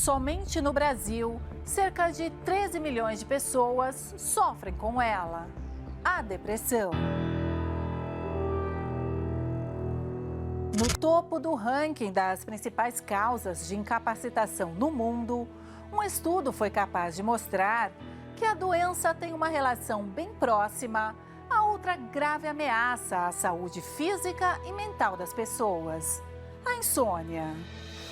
Somente no Brasil, cerca de 13 milhões de pessoas sofrem com ela, a depressão. No topo do ranking das principais causas de incapacitação no mundo, um estudo foi capaz de mostrar que a doença tem uma relação bem próxima a outra grave ameaça à saúde física e mental das pessoas, a insônia.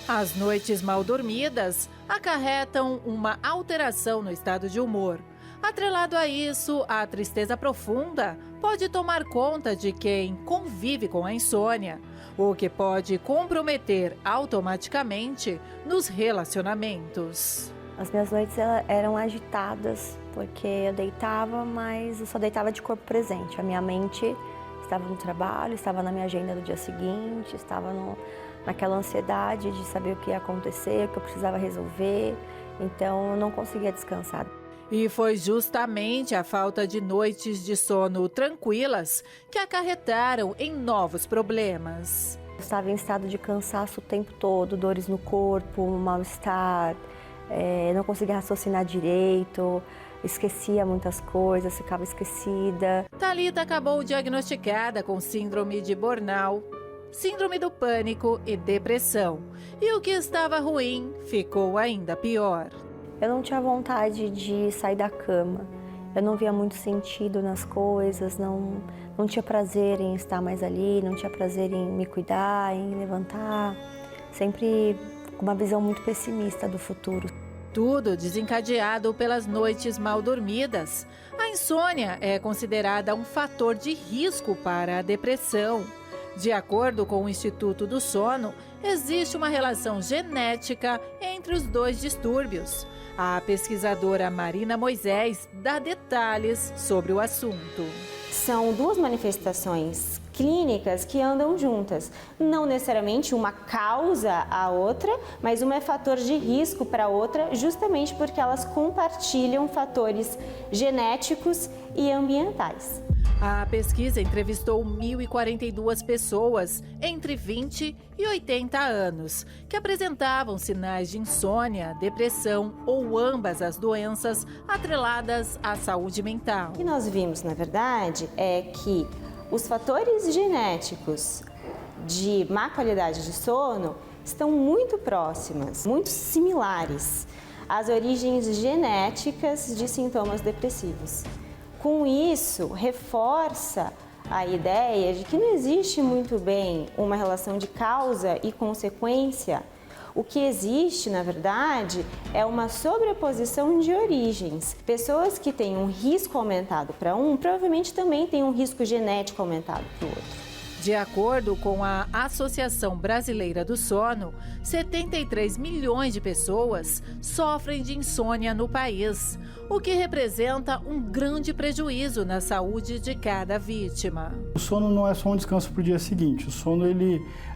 As noites mal dormidas acarretam uma alteração no estado de humor. Atrelado a isso, a tristeza profunda pode tomar conta de quem convive com a insônia, o que pode comprometer automaticamente nos relacionamentos. As minhas noites eram agitadas, porque eu deitava, mas eu só deitava de corpo presente. A minha mente estava no trabalho, estava na minha agenda do dia seguinte, estava naquela ansiedade de saber o que ia acontecer, o que eu precisava resolver, então eu não conseguia descansar. E foi justamente a falta de noites de sono tranquilas que acarretaram em novos problemas. Eu estava em estado de cansaço o tempo todo, dores no corpo, mal-estar, não conseguia raciocinar direito, esquecia muitas coisas, ficava esquecida. Thalita acabou diagnosticada com síndrome de burnout, síndrome do pânico e depressão. E o que estava ruim ficou ainda pior. Eu não tinha vontade de sair da cama, eu não via muito sentido nas coisas, não tinha prazer em estar mais ali, não tinha prazer em me cuidar, em levantar, sempre com uma visão muito pessimista do futuro. Tudo desencadeado pelas noites mal dormidas. A insônia é considerada um fator de risco para a depressão. De acordo com o Instituto do Sono, existe uma relação genética entre os dois distúrbios. A pesquisadora Marina Moisés dá detalhes sobre o assunto. São duas manifestações clínicas que andam juntas. Não necessariamente uma causa a outra, mas uma é fator de risco para a outra, justamente porque elas compartilham fatores genéticos e ambientais. A pesquisa entrevistou 1.042 pessoas entre 20 e 80 anos, que apresentavam sinais de insônia, depressão ou ambas as doenças atreladas à saúde mental. O que nós vimos, na verdade, é que os fatores genéticos de má qualidade de sono estão muito próximas, muito similares às origens genéticas de sintomas depressivos. Com isso, reforça a ideia de que não existe muito bem uma relação de causa e consequência. O que existe, na verdade, é uma sobreposição de origens. Pessoas que têm um risco aumentado para um, provavelmente também têm um risco genético aumentado para o outro. De acordo com a Associação Brasileira do Sono, 73 milhões de pessoas sofrem de insônia no país, o que representa um grande prejuízo na saúde de cada vítima. O sono não é só um descanso para o dia seguinte. O sono,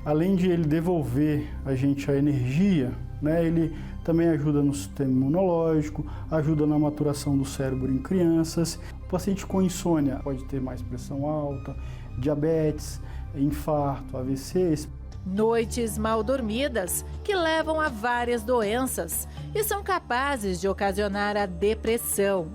além de ele devolver a gente a energia, ele também ajuda no sistema imunológico, ajuda na maturação do cérebro em crianças. O paciente com insônia pode ter mais pressão alta, diabetes, infarto, AVC. Noites mal dormidas que levam a várias doenças e são capazes de ocasionar a depressão.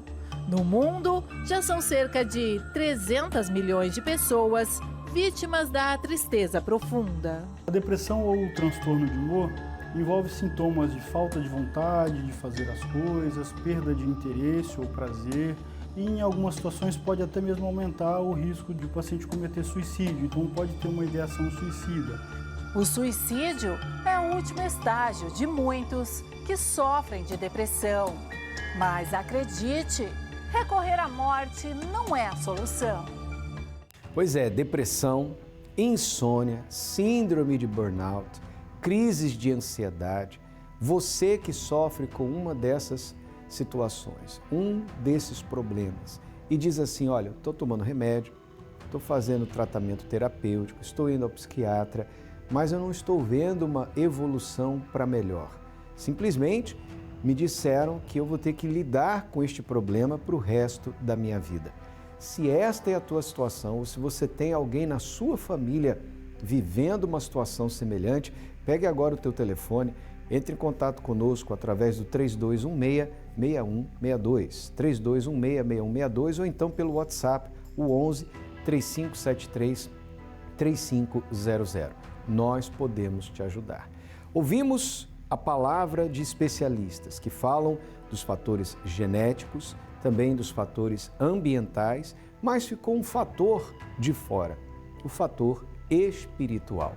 No mundo, já são cerca de 300 milhões de pessoas vítimas da tristeza profunda. A depressão ou o transtorno de humor envolve sintomas de falta de vontade de fazer as coisas, perda de interesse ou prazer, e em algumas situações pode até mesmo aumentar o risco de o paciente cometer suicídio, então pode ter uma ideação suicida. O suicídio é o último estágio de muitos que sofrem de depressão. Mas acredite, recorrer à morte não é a solução. Pois é, depressão, insônia, síndrome de burnout, crises de ansiedade. Você que sofre com uma dessas situações, um desses problemas, e diz assim, olha, estou tomando remédio, estou fazendo tratamento terapêutico, estou indo ao psiquiatra, mas eu não estou vendo uma evolução para melhor. Simplesmente me disseram que eu vou ter que lidar com este problema para o resto da minha vida. Se esta é a tua situação, ou se você tem alguém na sua família vivendo uma situação semelhante, pegue agora o teu telefone, Entre em contato conosco através do 3216-6162, 3216-6162 ou então pelo WhatsApp, o 11 3573 3500. Nós podemos te ajudar. Ouvimos a palavra de especialistas que falam dos fatores genéticos, também dos fatores ambientais, mas ficou um fator de fora, o fator espiritual.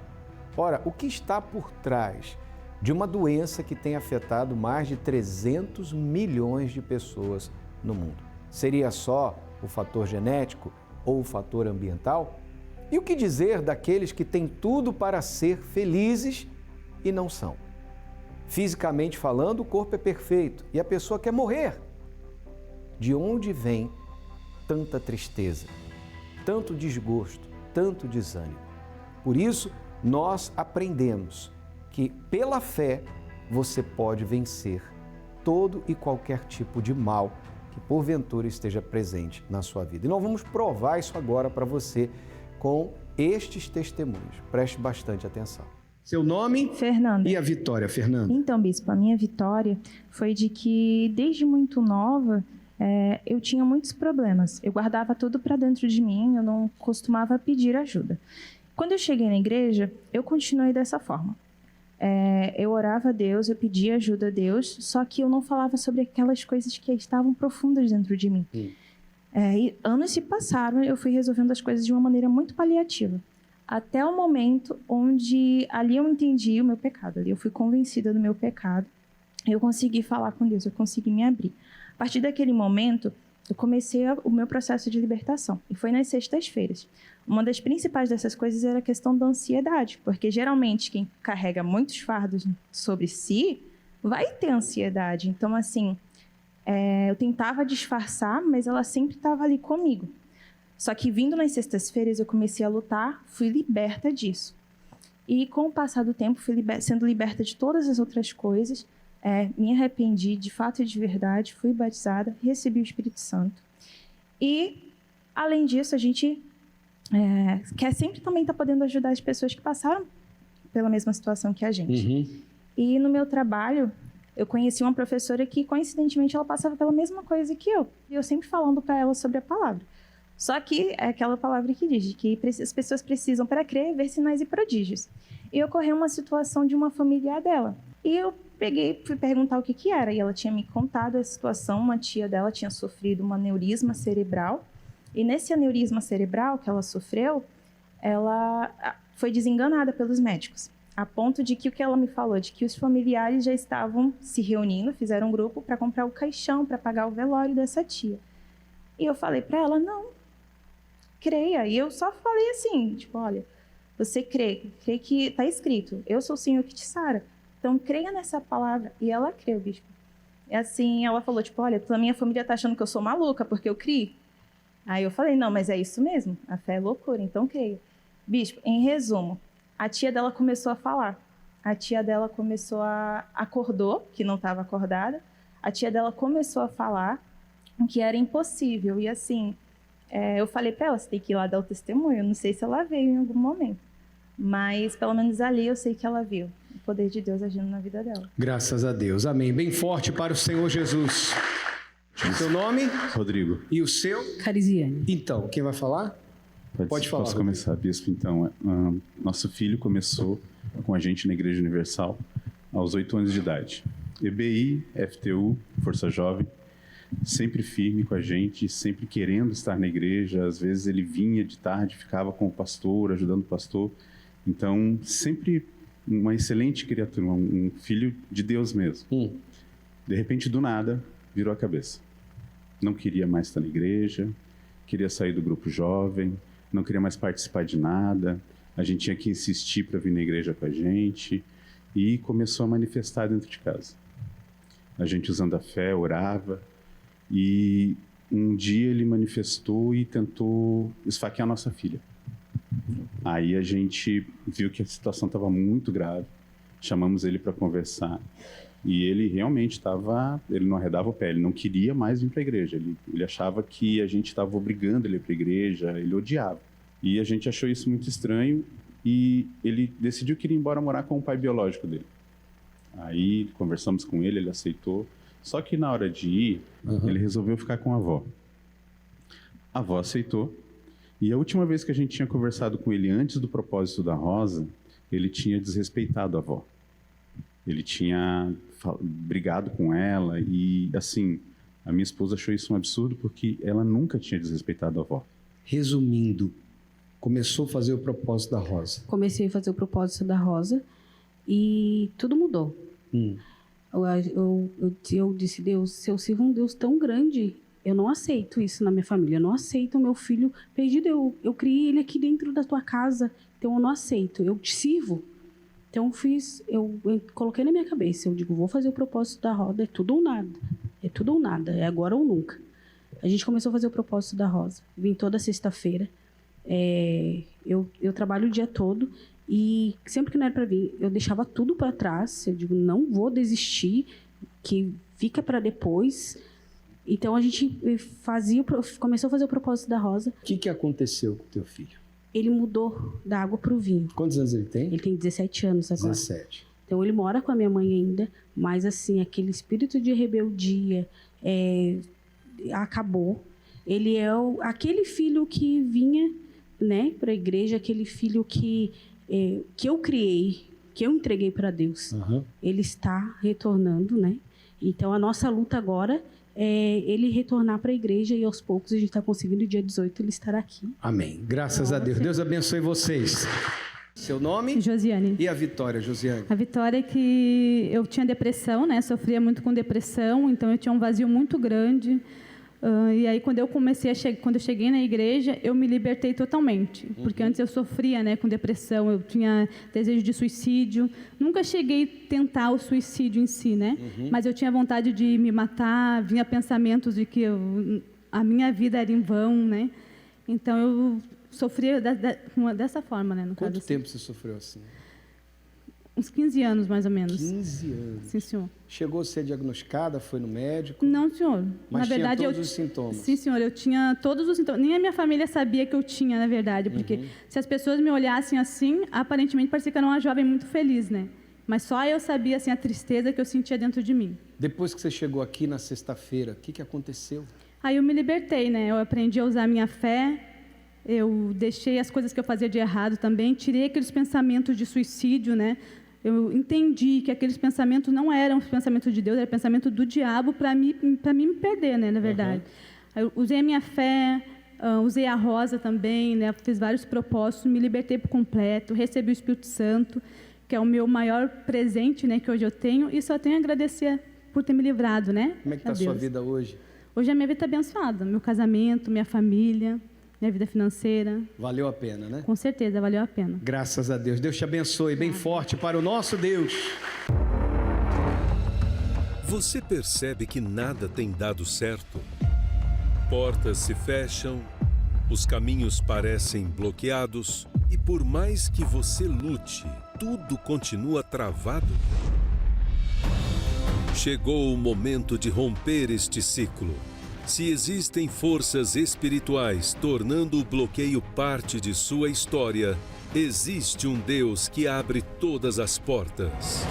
Ora, o que está por trás de uma doença que tem afetado mais de 300 milhões de pessoas no mundo? Seria só o fator genético ou o fator ambiental? E o que dizer daqueles que têm tudo para ser felizes e não são? Fisicamente falando, o corpo é perfeito e a pessoa quer morrer. De onde vem tanta tristeza, tanto desgosto, tanto desânimo? Por isso, nós aprendemos que pela fé você pode vencer todo e qualquer tipo de mal que porventura esteja presente na sua vida. E nós vamos provar isso agora para você com estes testemunhos. Preste bastante atenção. Seu nome? Fernanda. E a vitória, Fernanda? Então, bispo, a minha vitória foi de que desde muito nova eu tinha muitos problemas. Eu guardava tudo para dentro de mim, eu não costumava pedir ajuda. Quando eu cheguei na igreja, eu continuei dessa forma. Eu orava a Deus, eu pedia ajuda a Deus, só que eu não falava sobre aquelas coisas que estavam profundas dentro de mim. E anos se passaram, eu fui resolvendo as coisas de uma maneira muito paliativa. Até o momento onde ali eu entendi o meu pecado, ali eu fui convencida do meu pecado, eu consegui falar com Deus, eu consegui me abrir. A partir daquele momento, eu comecei o meu processo de libertação, e foi nas sextas-feiras. Uma das principais dessas coisas era a questão da ansiedade, porque geralmente quem carrega muitos fardos sobre si vai ter ansiedade. Então, assim, eu tentava disfarçar, mas ela sempre estava ali comigo. Só que vindo nas sextas-feiras eu comecei a lutar, fui liberta disso. E com o passar do tempo fui sendo liberta de todas as outras coisas, me arrependi de fato e de verdade, fui batizada, recebi o Espírito Santo. E, além disso, a gente quer sempre também estar podendo ajudar as pessoas que passaram pela mesma situação que a gente. E no meu trabalho, eu conheci uma professora que, coincidentemente, ela passava pela mesma coisa que eu. E eu sempre falando para ela sobre a palavra. Só que é aquela palavra que diz que as pessoas precisam, para crer, ver sinais e prodígios. E ocorreu uma situação de uma familiar dela. E eu fui perguntar o que era. E ela tinha me contado a situação. Uma tia dela tinha sofrido um aneurisma cerebral. E nesse aneurisma cerebral que ela sofreu, ela foi desenganada pelos médicos. A ponto de que o que ela me falou, de que os familiares já estavam se reunindo, fizeram um grupo para comprar o caixão, para pagar o velório dessa tia. E eu falei para ela, não, creia. E eu só falei assim, tipo, olha, você crê que está escrito, eu sou o Senhor que te sara. Então, creia nessa palavra. E ela creu, bispo. E assim, ela falou, tipo, olha, a minha família está achando que eu sou maluca porque eu criei. Aí eu falei, não, mas é isso mesmo, a fé é loucura, então creia. Bispo, em resumo, a tia dela começou a falar. A tia dela acordou, que não estava acordada. A tia dela começou a falar que era impossível. E assim, eu falei para ela, você tem que ir lá dar o testemunho. Eu não sei se ela veio em algum momento, mas pelo menos ali eu sei que ela viu o poder de Deus agindo na vida dela. Graças a Deus. Amém. Bem forte para o Senhor Jesus. Seu nome? Rodrigo. E o seu? Carisiane. Então, quem vai falar? Pode falar. Posso começar, bispo? Então, nosso filho começou com a gente na Igreja Universal aos 8 anos de idade. EBI, FTU, Força Jovem, sempre firme com a gente, sempre querendo estar na igreja. Às vezes ele vinha de tarde, ficava com o pastor, ajudando o pastor. Então, sempre uma excelente criatura, um filho de Deus mesmo. De repente, do nada, virou a cabeça. Não queria mais estar na igreja, queria sair do grupo jovem, não queria mais participar de nada. A gente tinha que insistir para vir na igreja com a gente e começou a manifestar dentro de casa. A gente, usando a fé, orava e um dia ele manifestou e tentou esfaquear a nossa filha. Aí a gente viu que a situação estava muito grave, chamamos ele para conversar. E ele realmente ele não arredava o pé, ele não queria mais vir para a igreja. Ele achava que a gente estava obrigando ele para a igreja, ele odiava. E a gente achou isso muito estranho e ele decidiu que iria embora morar com o pai biológico dele. Aí conversamos com ele aceitou. Só que na hora de ir, ele resolveu ficar com a avó. A avó aceitou. E a última vez que a gente tinha conversado com ele antes do propósito da Rosa, ele tinha desrespeitado a avó. Ele tinha brigado com ela e, assim, a minha esposa achou isso um absurdo porque ela nunca tinha desrespeitado a avó. Resumindo, começou a fazer o propósito da Rosa. Comecei a fazer o propósito da Rosa e tudo mudou. Eu disse, Deus, se eu sirvo um Deus tão grande, eu não aceito isso na minha família. Eu não aceito o meu filho perdido. Eu criei ele aqui dentro da tua casa, então eu não aceito. Eu te sirvo. Então eu coloquei na minha cabeça, eu digo, vou fazer o propósito da Rosa, é tudo ou nada. É tudo ou nada, é agora ou nunca. A gente começou a fazer o propósito da Rosa. Vim toda sexta-feira. Eu trabalho o dia todo e sempre que não era para vir, eu deixava tudo para trás. Eu digo, não vou desistir, que fica para depois. Então a gente começou a fazer o propósito da Rosa. O que aconteceu com o teu filho? Ele mudou da água para o vinho. Quantos anos ele tem? Ele tem 17 anos agora. 17. Então ele mora com a minha mãe ainda, mas assim, aquele espírito de rebeldia acabou. Ele é aquele filho que vinha, né, para a igreja, aquele filho que eu criei, que eu entreguei para Deus. Ele está retornando, né? Então a nossa luta agora é ele retornar para a igreja e aos poucos a gente está conseguindo, dia 18 ele estará aqui. Amém. Graças a Deus. Deus abençoe vocês. Seu nome? Josiane. E a Vitória, Josiane? A Vitória é que eu tinha depressão, né? Sofria muito com depressão, então eu tinha um vazio muito grande. E aí quando eu cheguei na igreja, eu me libertei totalmente, porque antes eu sofria, né, com depressão, eu tinha desejo de suicídio, nunca cheguei a tentar o suicídio em si, né, mas eu tinha vontade de me matar, vinha pensamentos de que a minha vida era em vão, né, então eu sofria dessa forma, né, no caso. Quanto tempo você sofreu assim? Uns 15 anos, mais ou menos. 15 anos? Sim, senhor. Chegou a ser diagnosticada, foi no médico? Não, senhor. Mas na verdade, tinha todos os sintomas? Sim, senhor. Eu tinha todos os sintomas. Nem a minha família sabia que eu tinha, na verdade. Porque se as pessoas me olhassem assim, aparentemente parecia que eu era uma jovem muito feliz, né? Mas só eu sabia, assim, a tristeza que eu sentia dentro de mim. Depois que você chegou aqui na sexta-feira, o que aconteceu? Aí eu me libertei, né? Eu aprendi a usar a minha fé. Eu deixei as coisas que eu fazia de errado também. Tirei aqueles pensamentos de suicídio, né? Eu entendi que aqueles pensamentos não eram os pensamentos de Deus, era pensamento do diabo para mim me perder, né, na verdade. Eu usei a minha fé, usei a Rosa também, né, fiz vários propósitos, me libertei por completo, recebi o Espírito Santo, que é o meu maior presente, né, que hoje eu tenho, e só tenho a agradecer por ter me livrado, né? Como é que está a sua vida hoje? Hoje a minha vida está abençoada, meu casamento, minha família, minha vida financeira. Valeu a pena, né? Com certeza, valeu a pena. Graças a Deus. Deus te abençoe bem forte para o nosso Deus. Você percebe que nada tem dado certo? Portas se fecham, os caminhos parecem bloqueados e por mais que você lute, tudo continua travado? Chegou o momento de romper este ciclo. Se existem forças espirituais tornando o bloqueio parte de sua história, existe um Deus que abre todas as portas.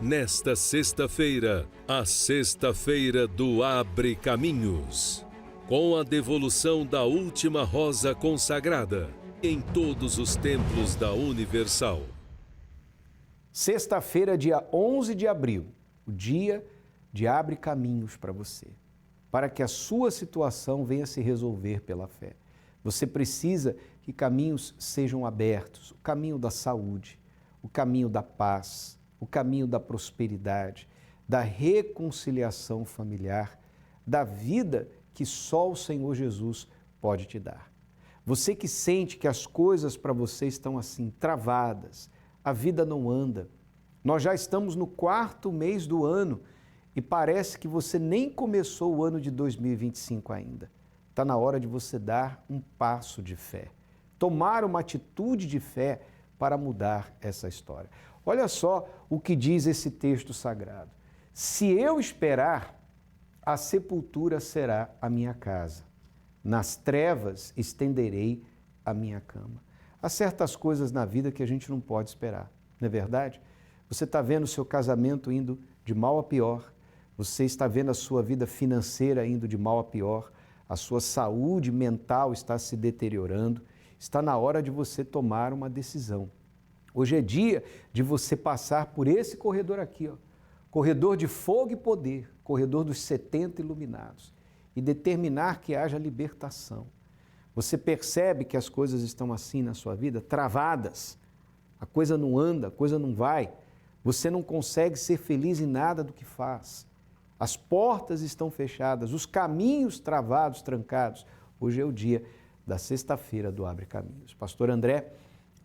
Nesta sexta-feira, a sexta-feira do Abre Caminhos, com a devolução da última rosa consagrada em todos os templos da Universal. Sexta-feira, dia 11 de abril, o dia de Abre Caminhos para você, para que a sua situação venha se resolver pela fé. Você precisa que caminhos sejam abertos, o caminho da saúde, o caminho da paz, o caminho da prosperidade, da reconciliação familiar, da vida que só o Senhor Jesus pode te dar. Você que sente que as coisas para você estão assim, travadas, a vida não anda. Nós já estamos no 4º mês do ano e parece que você nem começou o ano de 2025 ainda. Está na hora de você dar um passo de fé, tomar uma atitude de fé para mudar essa história. Olha só o que diz esse texto sagrado. Se eu esperar, a sepultura será a minha casa. Nas trevas estenderei a minha cama. Há certas coisas na vida que a gente não pode esperar, não é verdade? Você está vendo o seu casamento indo de mal a pior. Você está vendo a sua vida financeira indo de mal a pior. A sua saúde mental está se deteriorando. Está na hora de você tomar uma decisão. Hoje é dia de você passar por esse corredor aqui, ó. Corredor de fogo e poder, corredor dos 70 iluminados, e determinar que haja libertação. Você percebe que as coisas estão assim na sua vida, travadas, a coisa não anda, a coisa não vai, você não consegue ser feliz em nada do que faz. As portas estão fechadas, os caminhos travados, trancados. Hoje é o dia da sexta-feira do Abre Caminhos. Pastor André,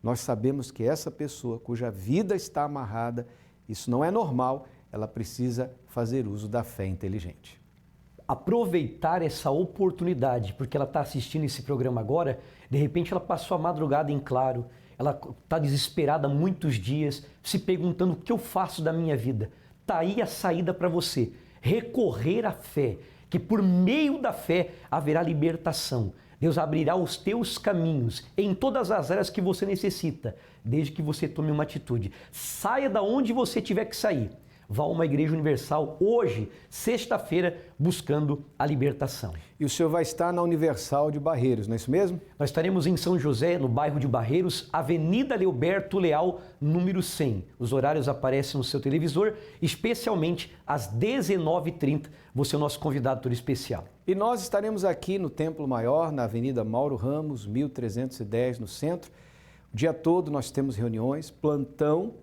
nós sabemos que essa pessoa cuja vida está amarrada, isso não é normal, ela precisa fazer uso da fé inteligente. Aproveitar essa oportunidade, porque ela está assistindo esse programa agora, de repente ela passou a madrugada em claro, ela está desesperada há muitos dias, se perguntando o que eu faço da minha vida. Está aí a saída para você, recorrer à fé, que por meio da fé haverá libertação. Deus abrirá os teus caminhos em todas as áreas que você necessita, desde que você tome uma atitude. Saia da onde você tiver que sair. Vá a uma igreja universal hoje, sexta-feira, buscando a libertação. E o senhor vai estar na Universal de Barreiros, não é isso mesmo? Nós estaremos em São José, no bairro de Barreiros, Avenida Leoberto Leal, número 100. Os horários aparecem no seu televisor, especialmente às 19h30. Você é o nosso convidado todo especial. E nós estaremos aqui no Templo Maior, na Avenida Mauro Ramos, 1310, no centro. O dia todo nós temos reuniões, plantão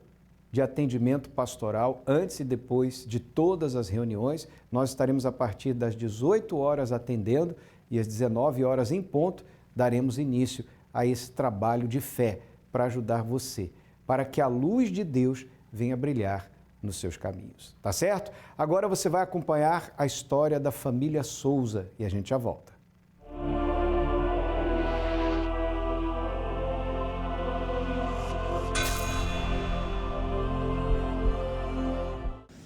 de atendimento pastoral antes e depois de todas as reuniões. Nós estaremos a partir das 18 horas atendendo e às 19 horas em ponto daremos início a esse trabalho de fé para ajudar você, para que a luz de Deus venha brilhar nos seus caminhos. Tá certo? Agora você vai acompanhar a história da família Souza e a gente já volta.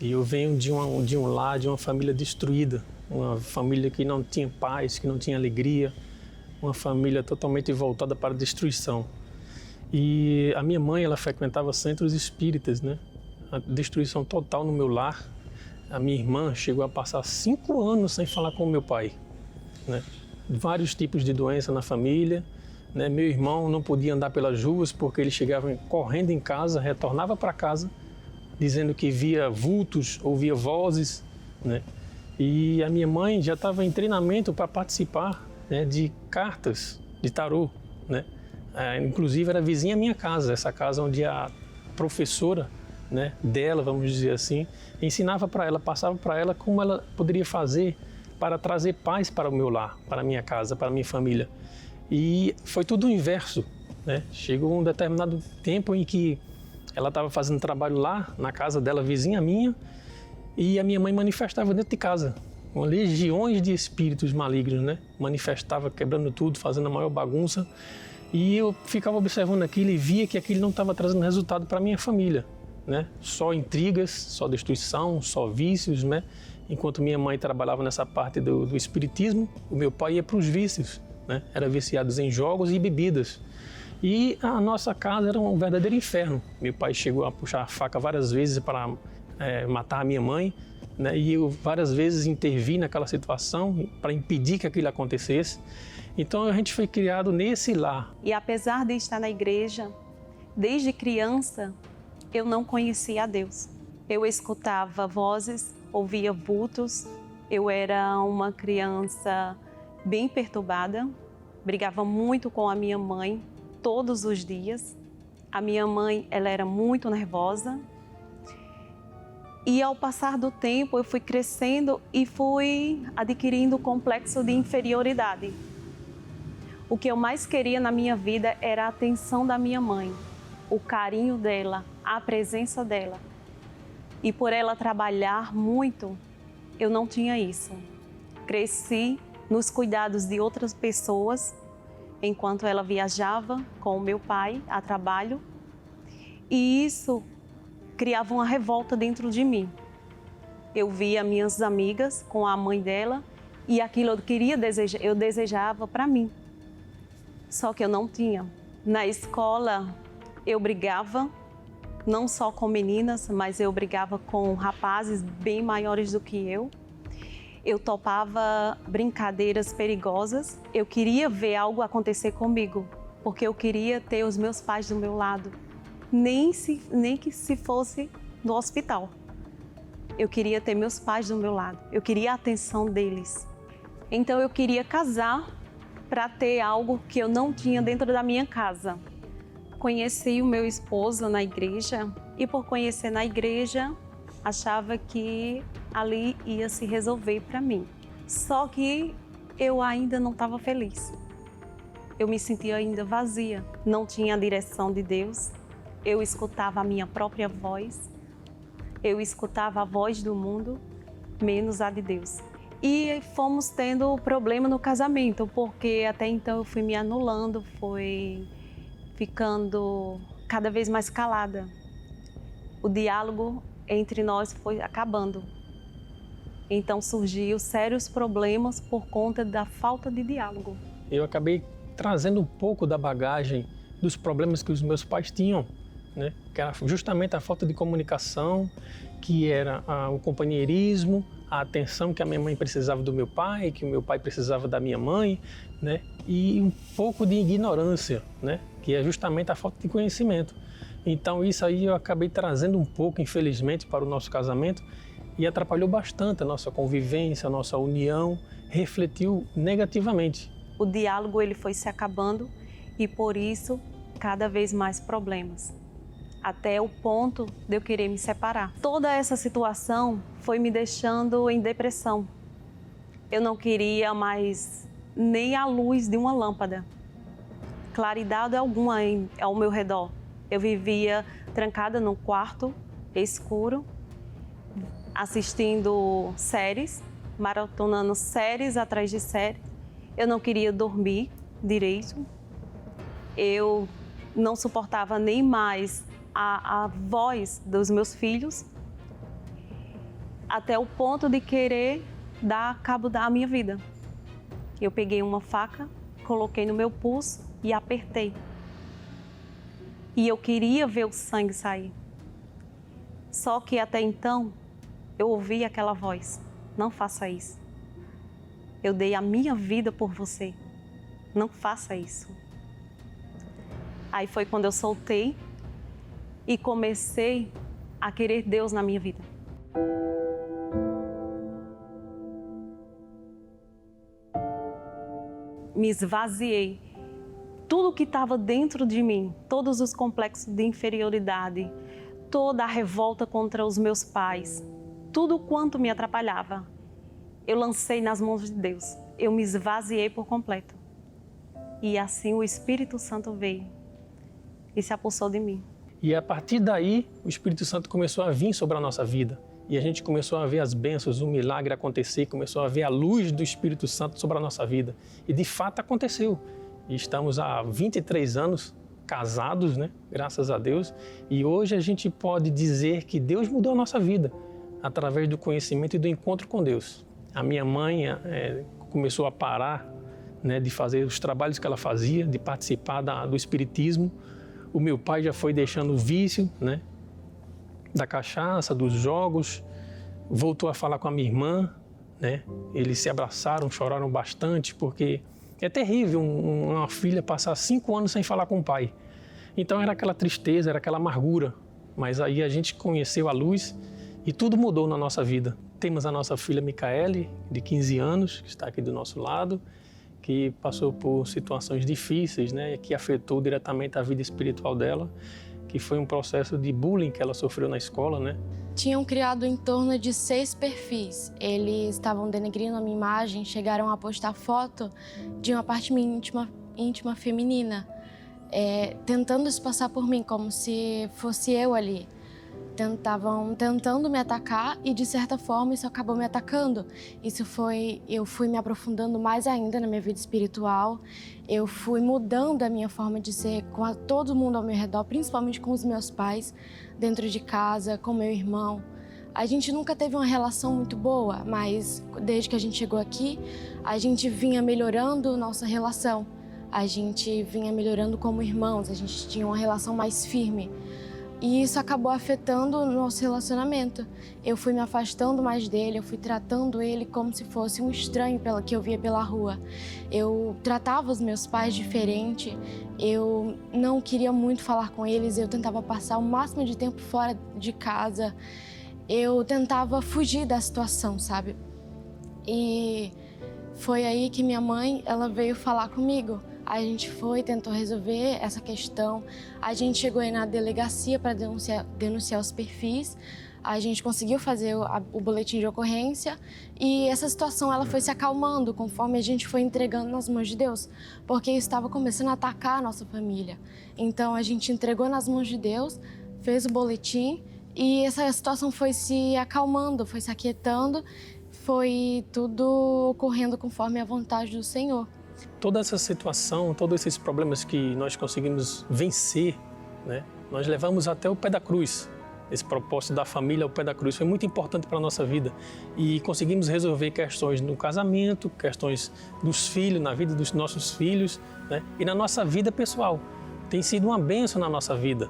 E eu venho de um lar, de uma família destruída, uma família que não tinha paz, que não tinha alegria, uma família totalmente voltada para a destruição. E a minha mãe, ela frequentava centros espíritas, né? A destruição total no meu lar. A minha irmã chegou a passar 5 anos sem falar com o meu pai, né? Vários tipos de doença na família, né? Meu irmão não podia andar pelas ruas porque ele chegava correndo em casa, retornava para casa, dizendo que via vultos, ouvia vozes, né? E a minha mãe já estava em treinamento para participar, né, de cartas de tarô, né? Inclusive era vizinha à minha casa, essa casa onde a professora, né, dela, vamos dizer assim, ensinava para ela, passava para ela como ela poderia fazer para trazer paz para o meu lar, para a minha casa, para a minha família. E foi tudo o inverso, né? Chegou um determinado tempo em que ela estava fazendo trabalho lá, na casa dela, vizinha minha, e a minha mãe manifestava dentro de casa, com legiões de espíritos malignos, né? Manifestava, quebrando tudo, fazendo a maior bagunça. E eu ficava observando aquilo e via que aquilo não estava trazendo resultado para a minha família, né? Só intrigas, só destruição, só vícios, né? Enquanto minha mãe trabalhava nessa parte do espiritismo, o meu pai ia para os vícios, né? Era viciado em jogos e bebidas. E a nossa casa era um verdadeiro inferno. Meu pai chegou a puxar a faca várias vezes para matar a minha mãe, né? E eu várias vezes intervi naquela situação para impedir que aquilo acontecesse. Então a gente foi criado nesse lar. E apesar de estar na igreja, desde criança, eu não conhecia a Deus. Eu escutava vozes, ouvia vultos. Eu era uma criança bem perturbada, brigava muito com a minha mãe todos os dias. A minha mãe, ela era muito nervosa. E ao passar do tempo, eu fui crescendo e fui adquirindo o complexo de inferioridade. O que eu mais queria na minha vida era a atenção da minha mãe, o carinho dela, a presença dela. E por ela trabalhar muito, eu não tinha isso. Cresci nos cuidados de outras pessoas, enquanto ela viajava com o meu pai a trabalho, e isso criava uma revolta dentro de mim. Eu via minhas amigas com a mãe dela e aquilo eu desejava para mim, só que eu não tinha. Na escola eu brigava não só com meninas, mas eu brigava com rapazes bem maiores do que eu. Eu topava brincadeiras perigosas. Eu queria ver algo acontecer comigo, porque eu queria ter os meus pais do meu lado, nem que se fosse no hospital. Eu queria ter meus pais do meu lado, eu queria a atenção deles. Então eu queria casar para ter algo que eu não tinha dentro da minha casa. Conheci o meu esposo na igreja e por conhecer na igreja, achava que ali ia se resolver para mim. Só que eu ainda não estava feliz. Eu me sentia ainda vazia, não tinha a direção de Deus. Eu escutava a minha própria voz, eu escutava a voz do mundo, menos a de Deus. E fomos tendo problema no casamento, porque até então eu fui me anulando, fui ficando cada vez mais calada. O diálogo entre nós foi acabando. Então surgiu sérios problemas por conta da falta de diálogo. Eu acabei trazendo um pouco da bagagem dos problemas que os meus pais tinham, né? Que era justamente a falta de comunicação, que era o companheirismo, a atenção que a minha mãe precisava do meu pai, que o meu pai precisava da minha mãe, né? E um pouco de ignorância, né? Que é justamente a falta de conhecimento. Então isso aí eu acabei trazendo um pouco, infelizmente, para o nosso casamento e atrapalhou bastante a nossa convivência, a nossa união, refletiu negativamente. O diálogo ele foi se acabando e por isso cada vez mais problemas, até o ponto de eu querer me separar. Toda essa situação foi me deixando em depressão. Eu não queria mais nem a luz de uma lâmpada, claridade alguma ao meu redor. Eu vivia trancada num quarto escuro, assistindo séries, maratonando séries atrás de séries. Eu não queria dormir direito. Eu não suportava nem mais a voz dos meus filhos, até o ponto de querer dar cabo da minha vida. Eu peguei uma faca, coloquei no meu pulso e apertei. E eu queria ver o sangue sair. Só que até então, eu ouvi aquela voz: não faça isso. Eu dei a minha vida por você. Não faça isso. Aí foi quando eu soltei e comecei a querer Deus na minha vida. Me esvaziei. Tudo que estava dentro de mim, todos os complexos de inferioridade, toda a revolta contra os meus pais, tudo quanto me atrapalhava, eu lancei nas mãos de Deus. Eu me esvaziei por completo. E assim o Espírito Santo veio e se apossou de mim. E a partir daí, o Espírito Santo começou a vir sobre a nossa vida. E a gente começou a ver as bênçãos, o milagre acontecer, começou a ver a luz do Espírito Santo sobre a nossa vida. E de fato aconteceu. E estamos há 23 anos casados, né? Graças a Deus. E hoje a gente pode dizer que Deus mudou a nossa vida através do conhecimento e do encontro com Deus. A minha mãe começou a parar, né, de fazer os trabalhos que ela fazia, de participar do espiritismo. O meu pai já foi deixando o vício, né, da cachaça, dos jogos, voltou a falar com a minha irmã, né? Eles se abraçaram, choraram bastante, porque é terrível uma filha passar 5 anos sem falar com o pai. Então era aquela tristeza, era aquela amargura, mas aí a gente conheceu a luz e tudo mudou na nossa vida. Temos a nossa filha Micaele, de 15 anos, que está aqui do nosso lado, que passou por situações difíceis, né, que afetou diretamente a vida espiritual dela, que foi um processo de bullying que ela sofreu na escola, né? Tinham criado em torno de 6 perfis. Eles estavam denegrindo a minha imagem, chegaram a postar foto de uma parte minha íntima feminina, tentando se passar por mim, como se fosse eu ali. Estavam tentando me atacar e, de certa forma, isso acabou me atacando. Eu fui me aprofundando mais ainda na minha vida espiritual. Eu fui mudando a minha forma de ser com todo mundo ao meu redor, principalmente com os meus pais, dentro de casa, com meu irmão. A gente nunca teve uma relação muito boa, mas desde que a gente chegou aqui, a gente vinha melhorando nossa relação. A gente vinha melhorando como irmãos, a gente tinha uma relação mais firme. E isso acabou afetando o nosso relacionamento. Eu fui me afastando mais dele, eu fui tratando ele como se fosse um estranho que eu via pela rua. Eu tratava os meus pais diferente, eu não queria muito falar com eles, eu tentava passar o máximo de tempo fora de casa. Eu tentava fugir da situação, sabe? E foi aí que minha mãe, ela veio falar comigo. A gente foi, tentou resolver essa questão. A gente chegou aí na delegacia para denunciar os perfis. A gente conseguiu fazer o boletim de ocorrência e essa situação ela foi se acalmando conforme a gente foi entregando nas mãos de Deus, porque isso estava começando a atacar a nossa família. Então a gente entregou nas mãos de Deus, fez o boletim e essa situação foi se acalmando, foi se aquietando, foi tudo ocorrendo conforme a vontade do Senhor. Toda essa situação, todos esses problemas que nós conseguimos vencer, né, nós levamos até o pé da cruz. Esse propósito da família ao pé da cruz foi muito importante para a nossa vida. E conseguimos resolver questões no casamento, questões dos filhos, na vida dos nossos filhos, né, e na nossa vida pessoal. Tem sido uma bênção na nossa vida,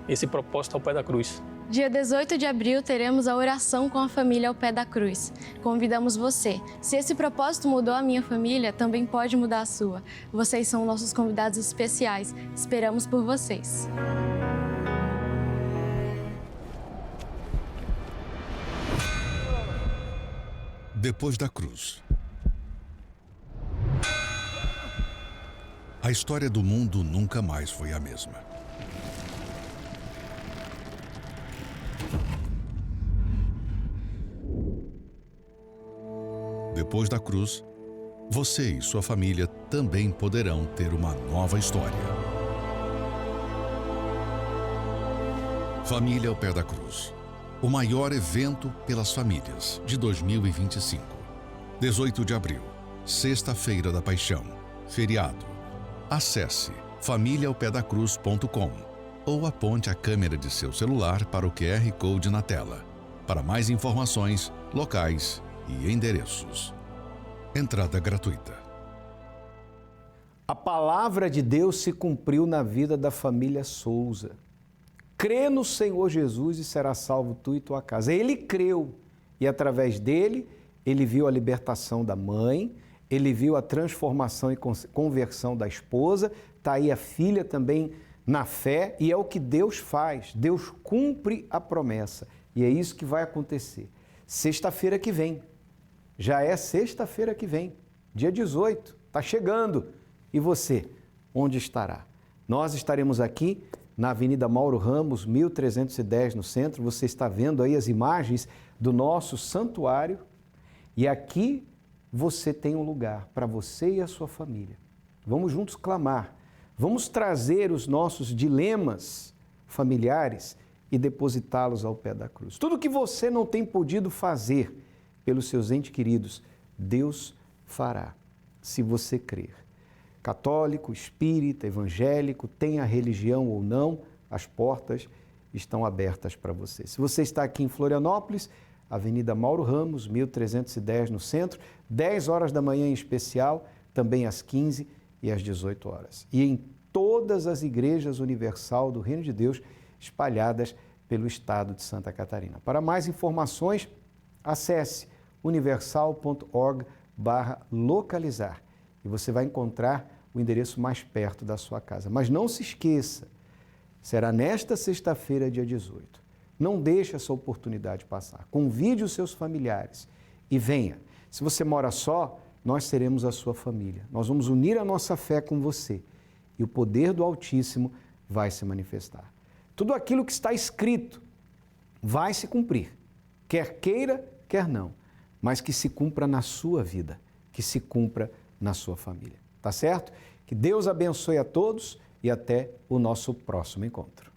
esse propósito ao pé da cruz. Dia 18 de abril teremos a oração com a família ao pé da cruz. Convidamos você. Se esse propósito mudou a minha família, também pode mudar a sua. Vocês são nossos convidados especiais. Esperamos por vocês. Depois da cruz. A história do mundo nunca mais foi a mesma. Depois da cruz, você e sua família também poderão ter uma nova história. Família ao pé da cruz. O maior evento pelas famílias de 2025. 18 de abril, Sexta-feira da Paixão, feriado. Acesse familiaaopedacruz.com ou aponte a câmera de seu celular para o QR Code na tela. Para mais informações, locais e endereços. Entrada gratuita. A palavra de Deus se cumpriu na vida da família Souza. Crê no Senhor Jesus e será salvo tu e tua casa. Ele creu e através dele, ele viu a libertação da mãe, ele viu a transformação e conversão da esposa, está aí a filha também na fé e é o que Deus faz. Deus cumpre a promessa e é isso que vai acontecer. Sexta-feira que vem. Já é sexta-feira que vem, dia 18, está chegando. E você, onde estará? Nós estaremos aqui na Avenida Mauro Ramos, 1310, no centro. Você está vendo aí as imagens do nosso santuário. E aqui você tem um lugar para você e a sua família. Vamos juntos clamar. Vamos trazer os nossos dilemas familiares e depositá-los ao pé da cruz. Tudo que você não tem podido fazer pelos seus entes queridos, Deus fará, se você crer. Católico, espírita, evangélico, tenha religião ou não, as portas estão abertas para você. Se você está aqui em Florianópolis, Avenida Mauro Ramos, 1310 no centro, 10 horas da manhã em especial, também às 15 e às 18 horas. E em todas as igrejas universal do Reino de Deus espalhadas pelo estado de Santa Catarina. Para mais informações, acesse universal.org/localizar e você vai encontrar o endereço mais perto da sua casa. Mas não se esqueça, será nesta sexta-feira, dia 18. Não deixe essa oportunidade passar. Convide os seus familiares e venha. Se você mora só, nós seremos a sua família. Nós vamos unir a nossa fé com você e o poder do Altíssimo vai se manifestar. Tudo aquilo que está escrito vai se cumprir, quer queira, quer não, mas que se cumpra na sua vida, que se cumpra na sua família. Tá certo? Que Deus abençoe a todos e até o nosso próximo encontro.